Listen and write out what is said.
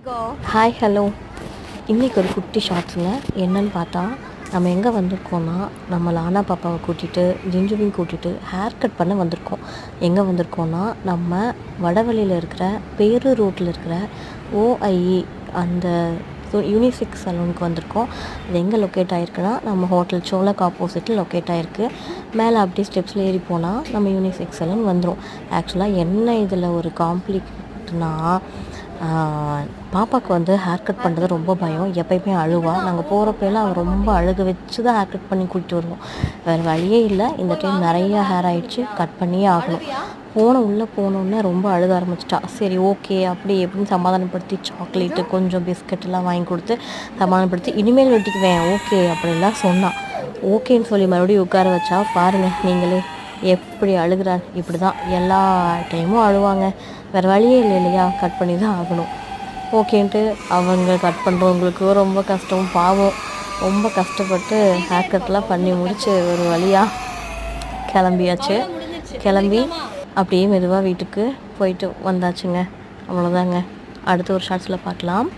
Hi hello. இன்றைக்கி ஒரு குட்டி ஷார்ட்ஸுங்க. என்னன்னு பார்த்தா நம்ம எங்கே வந்திருக்கோன்னா நம்ம லானா பாப்பாவை கூட்டிகிட்டு ஜிஞ்சுவையும் கூட்டிகிட்டு ஹேர் கட் பண்ண வந்திருக்கோம். எங்கே வந்திருக்கோன்னா நம்ம வடவழியில் இருக்கிற பேரூர் ரோட்டில் இருக்கிற ஓஐஇ அந்த யூனிசெக்ஸ் சலூனுக்கு வந்திருக்கோம். அது எங்கே லொக்கேட் ஆகிருக்குன்னா நம்ம ஹோட்டல் சோலக் ஆப்போசிட்டில் லொக்கேட் ஆகிருக்கு. மேலே அப்படியே ஸ்டெப்ஸில் ஏறி போனால் நம்ம யூனிசெக்ஸ் சலூன் வந்துடும். ஆக்சுவலாக என்ன இதில் ஒரு காம்ப்ளிகேட்னா பாப்பாவுக்கு வந்து ஹேர் கட் பண்ணுறது ரொம்ப பயம். எப்பயுமே அழுவா. நாங்கள் போகிறப்பெல்லாம் அவள் ரொம்ப அழுக வச்சு தான் ஹேர் கட் பண்ணி கூட்டிகிட்டு வருவோம். வேறு வழியே இல்லை. இந்த டைம் நிறையா ஹேர் ஆகிடுச்சு, கட் பண்ணியே ஆகணும். உள்ளே போனோன்னே ரொம்ப அழுக ஆரம்பிச்சிட்டா. சரி ஓகே அப்படி எப்படின்னு சமாதானப்படுத்தி சாக்லேட்டு கொஞ்சம் பிஸ்கட்டெல்லாம் வாங்கி கொடுத்து சமாதானப்படுத்தி இனிமேல் வெட்டிக்குவேன் ஓகே அப்படின்லாம் சொன்னான். ஓகேன்னு சொல்லி மறுபடியும் உட்கார வச்சா பாருங்கள் நீங்களே எப்படி அழுகிறார். இப்படி தான் எல்லா டைமும் அழுவாங்க. வேறு வழியே இல்லை இல்லையா, கட் பண்ணி தான் ஆகணும். ஓகேன்ட்டு அவங்க கட் பண்ணுறவங்களுக்கு ரொம்ப கஷ்டம், பாவம். ரொம்ப கஷ்டப்பட்டு ஹேர் கட்லாம் பண்ணி முடிச்சு ஒரு வழியாக கிளம்பியாச்சு. கிளம்பி அப்படியே மெதுவாக வீட்டுக்கு போயிட்டு வந்தாச்சுங்க. அவ்வளோதாங்க. அடுத்த ஒரு ஷார்ட்ஸில் பார்க்கலாம்.